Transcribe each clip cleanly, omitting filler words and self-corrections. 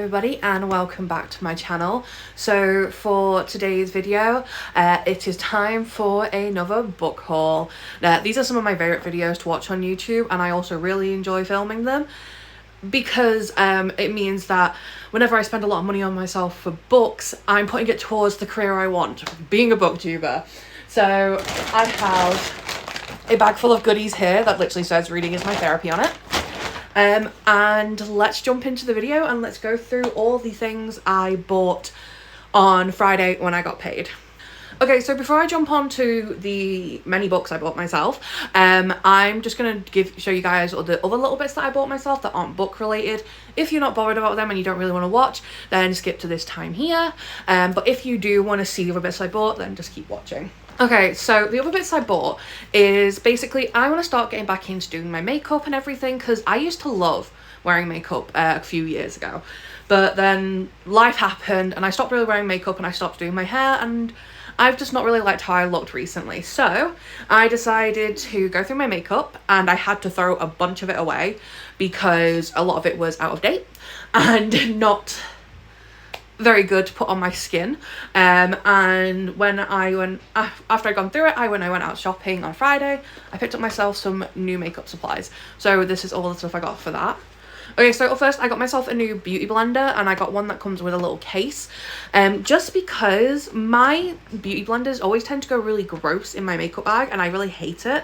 everybody and welcome back to my channel. So for today's video, it is time for another book haul. These are some of my favourite videos to watch on YouTube, and I also really enjoy filming them because it means that whenever I spend a lot of money on myself for books, I'm putting it towards the career I want, being a booktuber. So I have a bag full of goodies here that literally says reading is my therapy on it. And let's jump into the video and let's go through all the things I bought on Friday when I got paid. So before I jump on to the many books I bought myself, I'm just going to show you guys all the other little bits that I bought myself that aren't book related. If you're not bothered about them and you don't really want to watch, then skip to this time here. But if you do want to see the other bits I bought, then just keep watching. Okay, so the other bits I bought is basically I want to start getting back into doing my makeup and everything, because I used to love wearing makeup a few years ago. But then life happened and I stopped really wearing makeup and I stopped doing my hair, and I've just not really liked how I looked recently. So I decided to go through my makeup, and I had to throw a bunch of it away because a lot of it was out of date and not very good to put on my skin. And when I went, after I'd gone through it, I went out shopping on Friday. I picked up myself some new makeup supplies. So this is all the stuff I got for that. Okay, so first I got myself a new beauty blender, and I got one that comes with a little case. Just because my beauty blenders always tend to go really gross in my makeup bag, and I really hate it.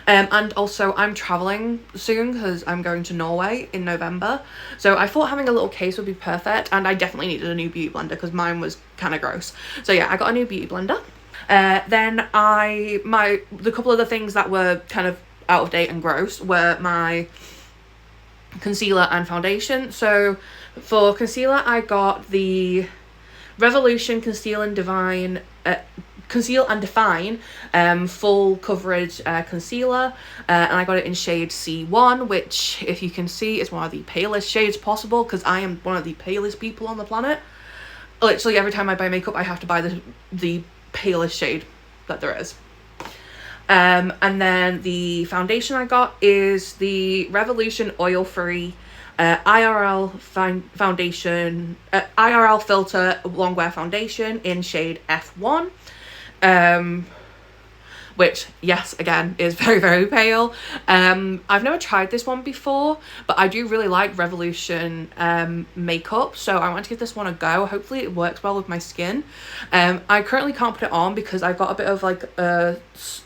And also I'm traveling soon because I'm going to Norway in November, so I thought having a little case would be perfect, and I definitely needed a new beauty blender because mine was kind of gross. So yeah, I got a new beauty blender. Then the couple of the things that were kind of out of date and gross were my concealer and foundation. So for concealer, I got the Revolution Conceal and Define full coverage concealer, and I got it in shade C1, which, if you can see, is one of the palest shades possible, because I am one of the palest people on the planet. Literally every time I buy makeup I have to buy the palest shade that there is. And then the foundation I got is the Revolution oil-free IRL foundation, IRL filter longwear foundation in shade F1. Which, yes, again, is very, very pale. I've never tried this one before, but I do really like Revolution makeup, so I want to give this one a go. Hopefully it works well with my skin. I currently can't put it on because I've got a bit of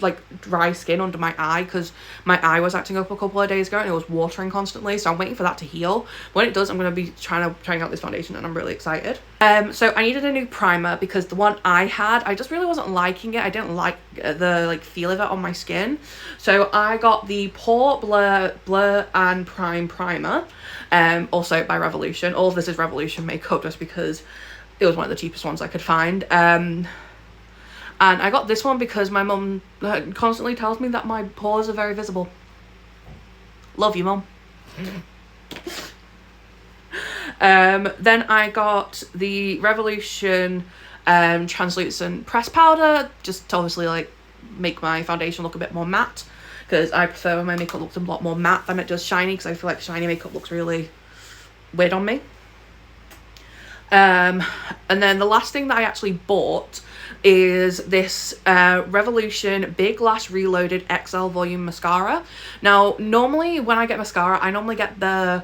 like dry skin under my eye, because my eye was acting up a couple of days ago and it was watering constantly, so I'm waiting for that to heal. When it does, I'm going to be trying out this foundation, and I'm really excited. So I needed a new primer because the one I had, I just really wasn't liking it. I didn't like the feel of it on my skin, so I got the Pore Blur and Prime primer, also by Revolution. All of this is Revolution makeup just because it was one of the cheapest ones I could find. And I got this one because my mum constantly tells me that my pores are very visible. Love you, mum. Then I got the Revolution translucent pressed powder, just to obviously like make my foundation look a bit more matte, because I prefer when my makeup looks a lot more matte than it does shiny, because I feel like shiny makeup looks really weird on me. And then the last thing that I actually bought is this Revolution Big Lash Reloaded XL Volume Mascara. Now, normally when I get mascara, I normally get the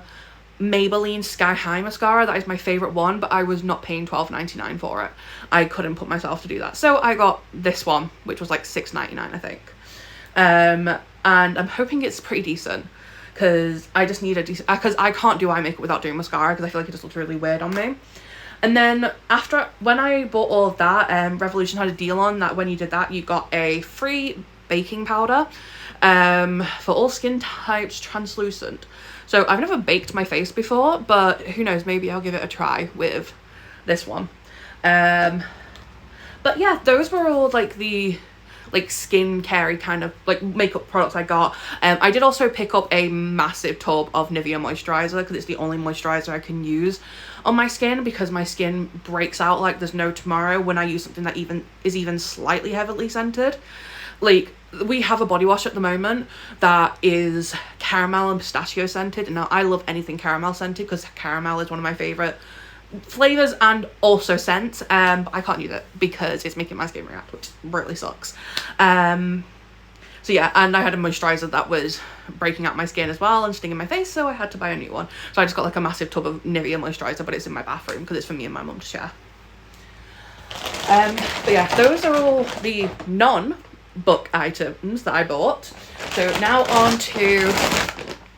Maybelline Sky High mascara. That is my favorite one, but I was not paying $12.99 for it. I couldn't put myself to do that, so I got this one, which was like $6.99, I think. And I'm hoping it's pretty decent, because I just need a decent, because I can't do eye makeup without doing mascara, because I feel like it just looks really weird on me. And then when I bought all of that, Revolution had a deal on that when you did that, you got a free baking powder for all skin types, translucent. So I've never baked my face before, but who knows, maybe I'll give it a try with this one. But yeah, those were all like the skincare kind of like makeup products I got. I did also pick up a massive tub of Nivea moisturizer, because it's the only moisturizer I can use on my skin, because my skin breaks out like there's no tomorrow when I use something that is even slightly heavily scented. Like, we have a body wash at the moment that is caramel and pistachio scented, and now I love anything caramel scented because caramel is one of my favorite flavors and also scents, but I can't use it because it's making my skin react, which really sucks. So yeah, and I had a moisturizer that was breaking out my skin as well and stinging my face, so I had to buy a new one. So I just got like a massive tub of Nivea moisturizer, but it's in my bathroom because it's for me and my mum to share. But yeah, those are all the non-book items that I bought. So now on to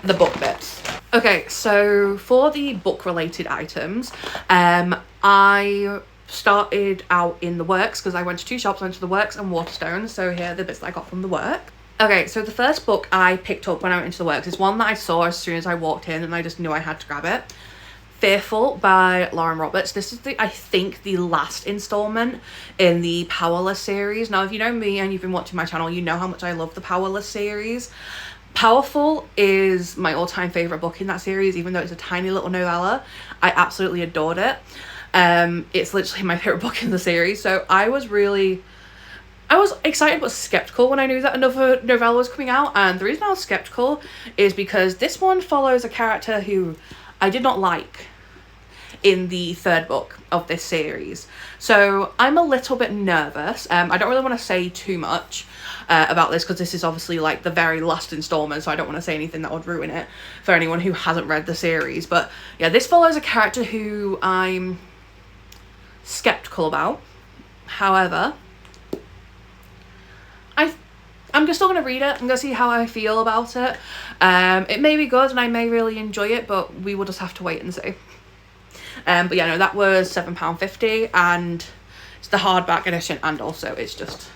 the book bits. Okay, so for the book related items, I started out in the Works because I went to two shops. I went to the Works and Waterstones, so here are the bits that I got from the Work. Okay, so the first book I picked up when I went into the Works is one that I saw as soon as I walked in and I just knew I had to grab it. Fearful by Lauren Roberts. This is I think the last installment in the Powerless series. Now, if you know me and you've been watching my channel, you know how much I love the Powerless series. Powerful is my all-time favorite book in that series, even though it's a tiny little novella. I absolutely adored it. It's literally my favorite book in the series. So I was excited but skeptical when I knew that another novella was coming out, and the reason I was skeptical is because this one follows a character who I did not like in the third book of this series. So I'm a little bit nervous. I don't really want to say too much about this because this is obviously like the very last installment, so I don't want to say anything that would ruin it for anyone who hasn't read the series. But yeah, this follows a character who I'm skeptical about. However, I'm just still going to read it. I'm going to see how I feel about it. It may be good and I may really enjoy it, but we will just have to wait and see. But yeah, no, that was £7.50 and it's the hardback edition, and also it's just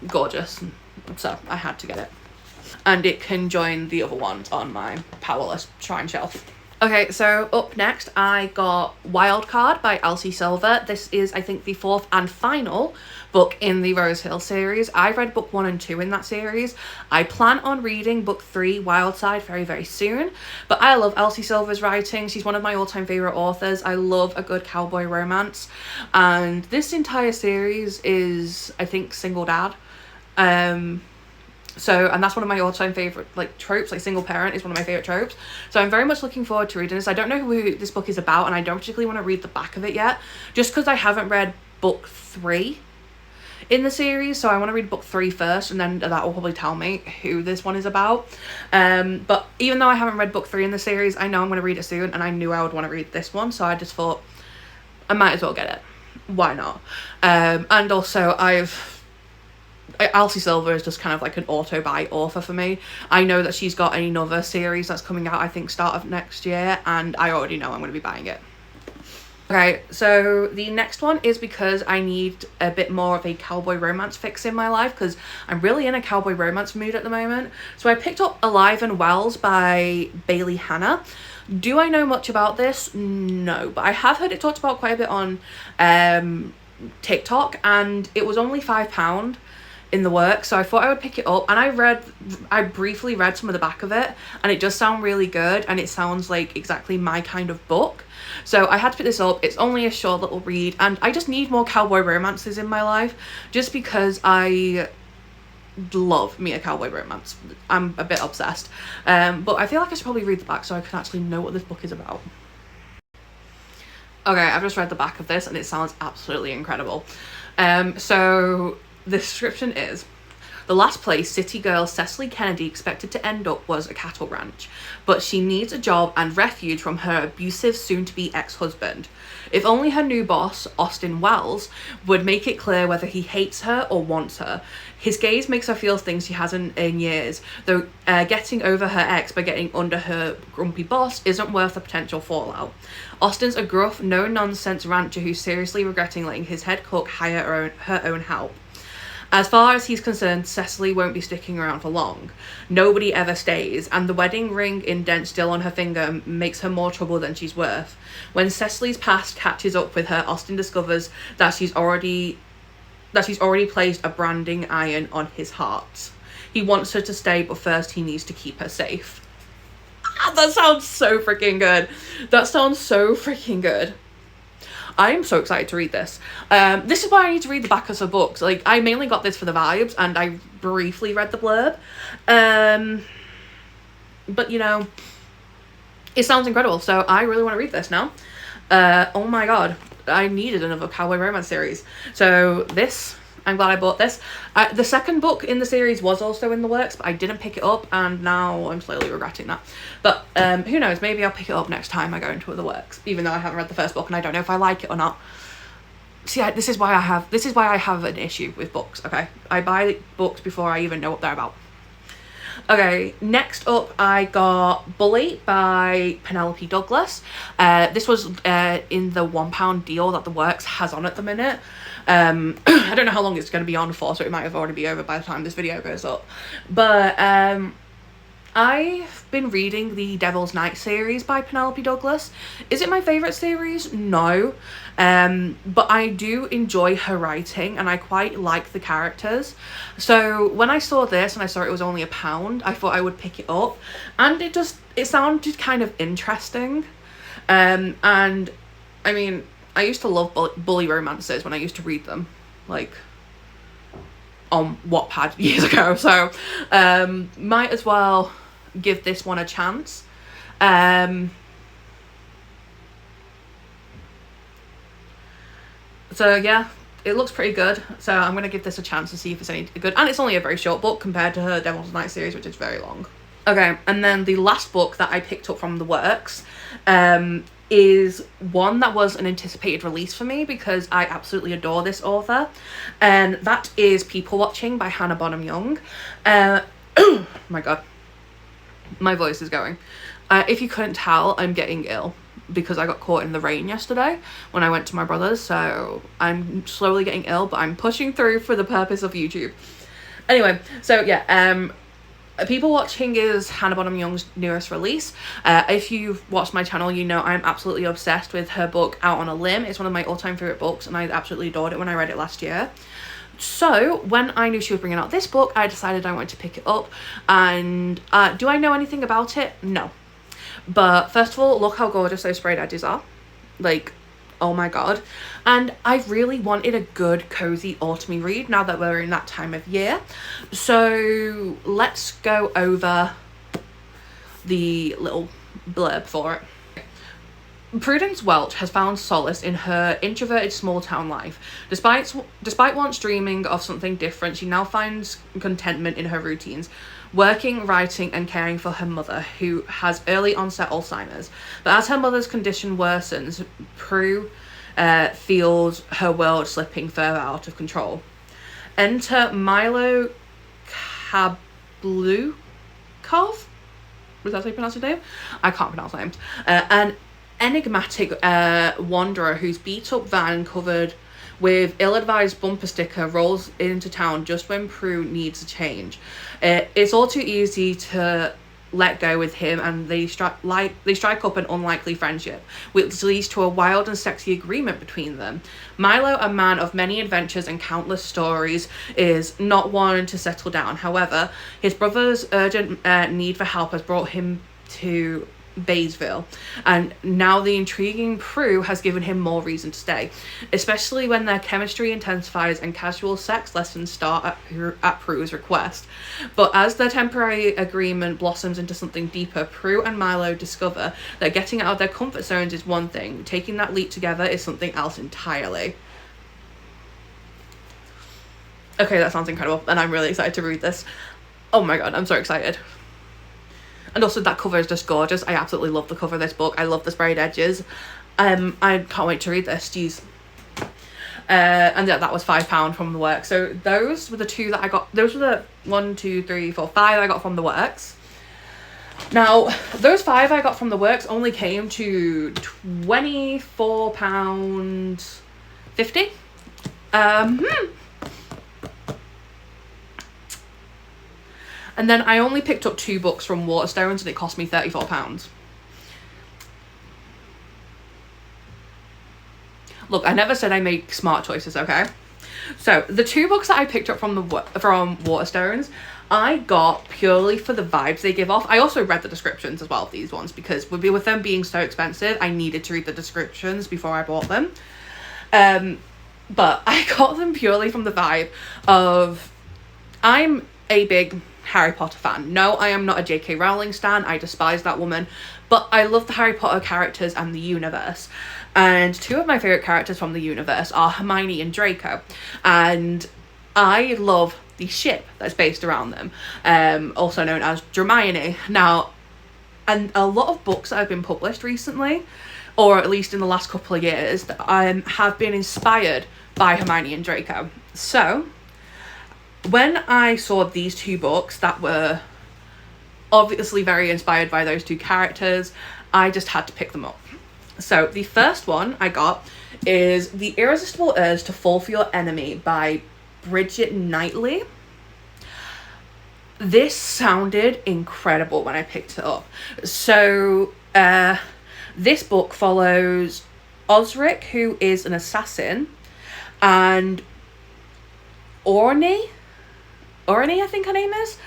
gorgeous. So I had to get it. And it can join the other ones on my Powerless shrine shelf. Okay, so up next I got Wildcard by Elsie Silver. This is, I think, the fourth and final book in the Rosehill series. I've read book 1 and 2 in that series. I plan on reading book 3, Wildside, very, very soon. But I love Elsie Silver's writing. She's one of my all-time favourite authors. I love a good cowboy romance. And this entire series is, I think, single dad. And that's one of my all-time favourite, like, tropes. Like, single parent is one of my favourite tropes. So I'm very much looking forward to reading this. I don't know who this book is about, and I don't particularly want to read the back of it yet, just because I haven't read book 3 in the series. So I want to read book 3 first, and then that will probably tell me who this one is about. But even though I haven't read book 3 in the series, I know I'm going to read it soon, and I knew I would want to read this one, so I just thought I might as well get it. Why not? And also Elsie Silver is just kind of like an auto-buy author for me. I know that she's got another series that's coming out, I think, start of next year, and I already know I'm going to be buying it. Okay, so the next one is because I need a bit more of a cowboy romance fix in my life, because I'm really in a cowboy romance mood at the moment. So I picked up Alive and Wells by Bailey Hannah. Do I know much about this? No, but I have heard it talked about quite a bit on TikTok, and it was only £5 in the Works, so I thought I would pick it up. And I briefly read some of the back of it, and it does sound really good, and it sounds like exactly my kind of book. So I had to pick this up. It's only a short little read, and I just need more cowboy romances in my life, just because I love me a cowboy romance. I'm a bit obsessed. But I feel like I should probably read the back so I can actually know what this book is about. Okay, I've just read the back of this, and it sounds absolutely incredible. So the description is: the last place city girl Cecily Kennedy expected to end up was a cattle ranch, but she needs a job and refuge from her abusive soon-to-be ex-husband. If only her new boss, Austin Wells, would make it clear whether he hates her or wants her. His gaze makes her feel things she hasn't in years, though getting over her ex by getting under her grumpy boss isn't worth the potential fallout. Austin's a gruff, no-nonsense rancher who's seriously regretting letting his head cook hire her own help. As far as he's concerned, Cecily won't be sticking around for long. Nobody ever stays, and the wedding ring indent still on her finger makes her more trouble than she's worth. When Cecily's past catches up with her, Austin discovers that she's already placed a branding iron on his heart. He wants her to stay, but first he needs to keep her safe. That sounds so freaking good. That sounds so freaking good. I am so excited to read this. This is why I need to read the back of some books. Like, I mainly got this for the vibes, and I briefly read the blurb. But, you know, it sounds incredible, so I really want to read this now. Oh my god, I needed another cowboy romance series. So this, I'm glad I bought this. The second book in the series was also in the works, but I didn't pick it up, and now I'm slowly regretting that. But who knows, maybe I'll pick it up next time I go into the works, even though I haven't read the first book and I don't know if I like it or not. See, this is why I have an issue with books, okay? I buy books before I even know what they're about. Okay, next up I got Bully by Penelope Douglas. This was in the £1 deal that the works has on at the minute. I don't know how long it's going to be on for, so it might have already be over by the time this video goes up. But I've been reading the Devil's Night series by Penelope Douglas. Is it my favourite series? No. But I do enjoy her writing and I quite like the characters. So when I saw this and I saw it was only £1, I thought I would pick it up. And it sounded kind of interesting. And I mean, I used to love bully romances when I used to read them, like on Wattpad years ago. So might as well give this one a chance. So yeah, it looks pretty good, so I'm gonna give this a chance to see if it's any good. And it's only a very short book compared to her Devil's Night series, which is very long. Okay, and then the last book that I picked up from the works is one that was an anticipated release for me because I absolutely adore this author, and that is People Watching by Hannah Bonham Young. Oh my god, my voice is going. If you couldn't tell, I'm getting ill because I got caught in the rain yesterday when I went to my brother's, so I'm slowly getting ill, but I'm pushing through for the purpose of YouTube. Anyway, so yeah, People Watching is Hannah Bonham Young's newest release. If you've watched my channel, you know I'm absolutely obsessed with her book Out on a Limb. It's one of my all-time favourite books, and I absolutely adored it when I read it last year. So when I knew she was bringing out this book, I decided I wanted to pick it up. And do I know anything about it? No. But first of all, look how gorgeous those sprayed edges are. Like, oh my god. And I really wanted a good cozy autumny read now that we're in that time of year. So let's go over the little blurb for it. Prudence Welch has found solace in her introverted small-town life. Despite once dreaming of something different, she now finds contentment in her routines, working, writing, and caring for her mother, who has early-onset Alzheimer's. But as her mother's condition worsens, Prue feels her world slipping further out of control. Enter Milo Kablukov? Was that how you pronounce his name? I can't pronounce names. An enigmatic wanderer whose beat-up van covered with ill-advised bumper sticker rolls into town just when Prue needs a change. It's all too easy to let go with him, and they strike up an unlikely friendship, which leads to a wild and sexy agreement between them. Milo, a man of many adventures and countless stories, is not one to settle down. However, his brother's urgent need for help has brought him to Baysville, and now the intriguing Prue has given him more reason to stay, especially when their chemistry intensifies and casual sex lessons start at Prue's request. But as their temporary agreement blossoms into something deeper, Prue and Milo discover that getting out of their comfort zones is one thing, taking that leap together is something else entirely. Okay, that sounds incredible, and I'm really excited to read this. Oh my god, I'm so excited. And also that cover is just gorgeous. I absolutely love the cover of this book. I love the sprayed edges. I can't wait to read this. Jeez. And that was £5 from the works. So those were the two that I got. Those were the 1, 2, 3, 4, 5 I got from the works. Now, those 5 I got from the works only came to £24.50. And then I only picked up 2 books from Waterstones, and it cost me £34. Look, I never said I make smart choices, okay? So the 2 books that I picked up from Waterstones, I got purely for the vibes they give off. I also read the descriptions as well of these ones because with them being so expensive, I needed to read the descriptions before I bought them. But I got them purely from the vibe of, I'm a big Harry Potter fan. No, I am not a J.K. Rowling stan. I despise that woman. But I love the Harry Potter characters and the universe. And two of my favourite characters from the universe are Hermione and Draco. And I love the ship that's based around them, also known as Hermione. Now, and a lot of books that have been published recently, or at least in the last couple of years, have been inspired by Hermione and Draco. So, when I saw these two books that were obviously very inspired by those two characters, I just had to pick them up. So, the first one I got is The Irresistible Urge to Fall for Your Enemy by Bridget Knightley. This sounded incredible when I picked it up. So, this book follows Osric, who is an assassin, and Orny, I think her name is,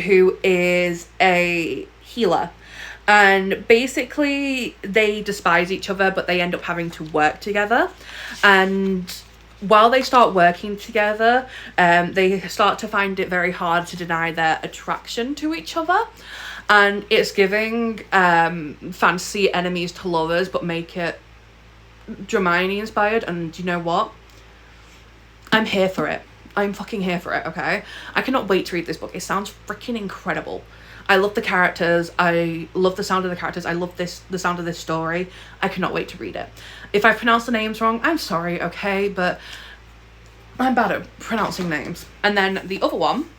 who is a healer. And basically, they despise each other, but they end up having to work together. And while they start working together, they start to find it very hard to deny their attraction to each other. And it's giving fantasy enemies to lovers, but make it Hermione inspired. And you know what? I'm here for it. I'm fucking here for it, okay? I cannot wait to read this book. It sounds freaking incredible. I love the characters. I love the sound of the characters. I love the sound of this story. I cannot wait to read it. If I pronounce the names wrong, I'm sorry, okay? But I'm bad at pronouncing names. And then the other one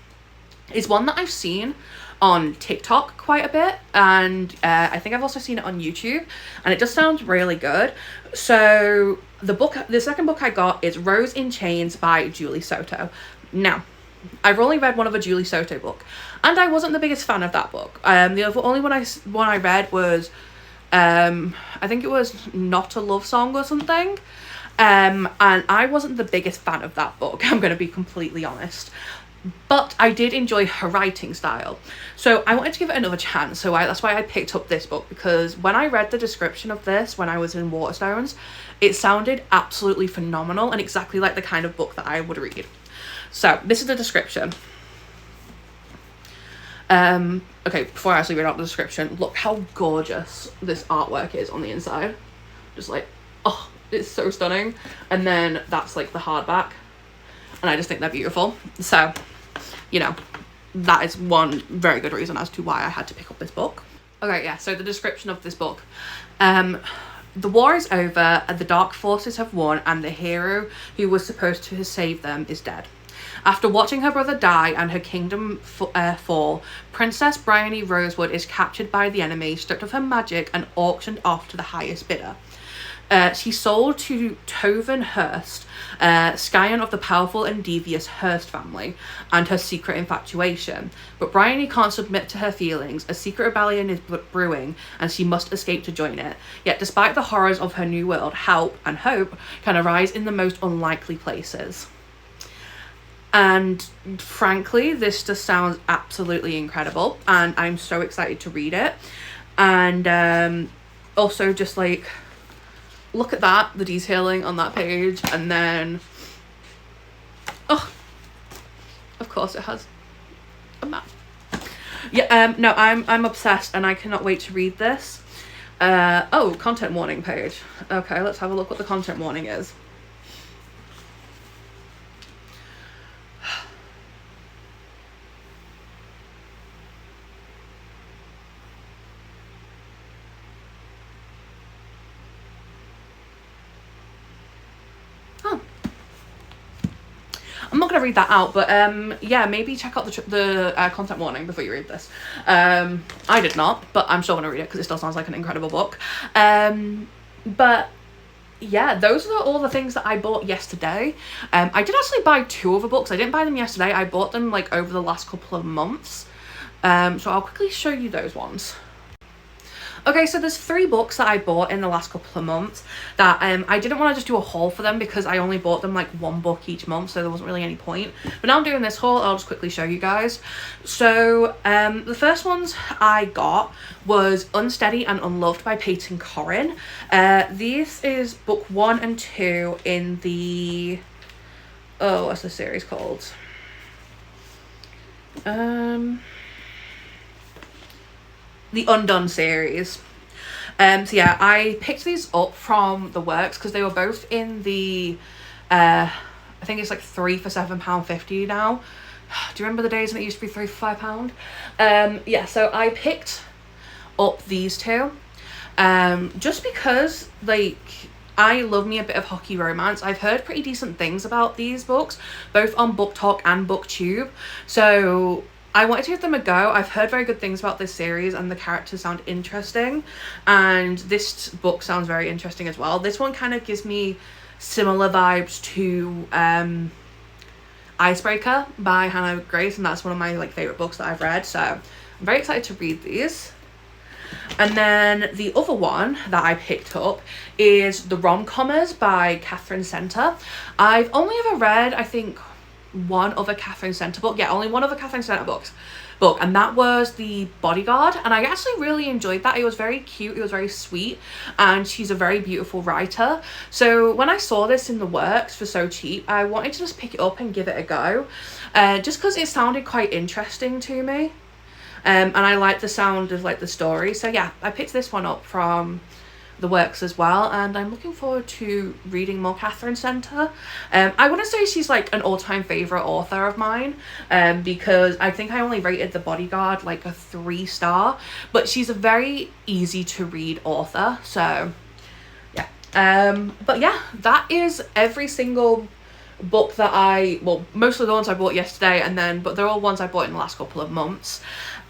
is one that I've seen on TikTok quite a bit. And I think I've also seen it on YouTube. And it just sounds really good. So the second book I got is Rose in Chains by Julie Soto. Now, I've only read one of a Julie Soto book, and I wasn't the biggest fan of that book. The only one I read was, I think it was Not a Love Song or something, and I wasn't the biggest fan of that book, I'm going to be completely honest. But I did enjoy her writing style, so I wanted to give it another chance. So that's why I picked up this book, because when I read the description of this when I was in Waterstones, it sounded absolutely phenomenal and exactly like the kind of book that I would read. So this is the description. Okay, before I actually read out the description, look how gorgeous this artwork is on the inside. Just like, oh, it's so stunning. And then that's like the hardback, and I just think they're beautiful. So, you know, that is one very good reason as to why I had to pick up this book. Okay, yeah, so the description of this book. The war is over, and the dark forces have won, and the hero who was supposed to save them is dead. After watching her brother die and her kingdom fall, Princess Bryony Rosewood is captured by the enemy, stripped of her magic, and auctioned off to the highest bidder. She's sold to Tovin Hurst, scion of the powerful and devious Hurst family, and her secret infatuation. But Bryony can't submit to her feelings. A secret rebellion is brewing, and she must escape to join it. Yet despite the horrors of her new world, help and hope can arise in the most unlikely places. And frankly, this just sounds absolutely incredible, and I'm so excited to read it. And also just like, look at that, the detailing on that page, and then, oh, of course it has a map. Yeah, no, I'm obsessed, and I cannot wait to read this. Oh, content warning page. Okay, let's have a look what the content warning is. I'm not going to read that out, but yeah, maybe check out the content warning before you read this. I did not, but I'm still going to read it because it still sounds like an incredible book. But yeah, those are all the things that I bought yesterday. I did actually buy two other books. I didn't buy them yesterday. I bought them like over the last couple of months. So I'll quickly show you those ones. Okay, so there's 3 books that I bought in the last couple of months that I didn't want to just do a haul for them because I only bought them like 1 book each month, so there wasn't really any point. But now I'm doing this haul, I'll just quickly show you guys. So the first ones I got was Unsteady and Unloved by Peyton Corrin. This is book 1 and 2 in the, oh, what's the series called? the Undone series. So yeah, I picked these up from the works because they were both in the I think it's like 3 for £7.50 now. Do you remember the days when it used to be 3 for £5? Yeah, so I picked up these two just because, like, I love me a bit of hockey romance. I've heard pretty decent things about these books, both on Booktok and Booktube, so I wanted to give them a go. I've heard very good things about this series and the characters sound interesting, and this book sounds very interesting as well. This one kind of gives me similar vibes to Icebreaker by Hannah Grace, and that's one of my like favorite books that I've read, so I'm very excited to read these. And then the other one that I picked up is The Rom-Commers by Catherine Center. I've only ever read, I think, one other Catherine Center book. Yeah, only one other Catherine Center book, and that was The Bodyguard, and I actually really enjoyed that. It was very cute, it was very sweet, and she's a very beautiful writer. So when I saw this in the works for so cheap, I wanted to just pick it up and give it a go, just because it sounded quite interesting to me. And I like the sound of like the story, so yeah, I picked this one up from the works as well, and I'm looking forward to reading more Catherine Center. I wouldn't say she's like an all-time favorite author of mine, because I think I only rated The Bodyguard like a 3-star, but she's a very easy to read author, so yeah. But yeah, that is every single book that well, most of the ones I bought yesterday, but they're all ones I bought in the last couple of months.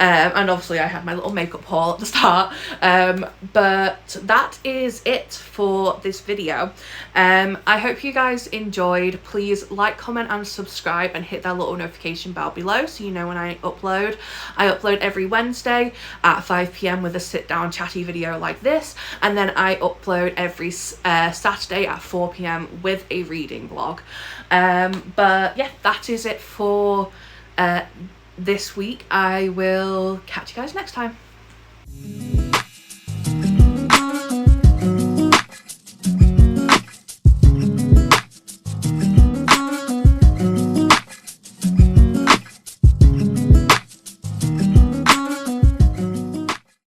And obviously I had my little makeup haul at the start, but that is it for this video. I hope you guys enjoyed. Please like, comment and subscribe, and hit that little notification bell below so you know when I upload. I upload every Wednesday at 5 p.m. with a sit down chatty video like this, and then I upload every Saturday at 4 p.m. with a reading vlog. But yeah, that is it for this week. I will catch you guys next time.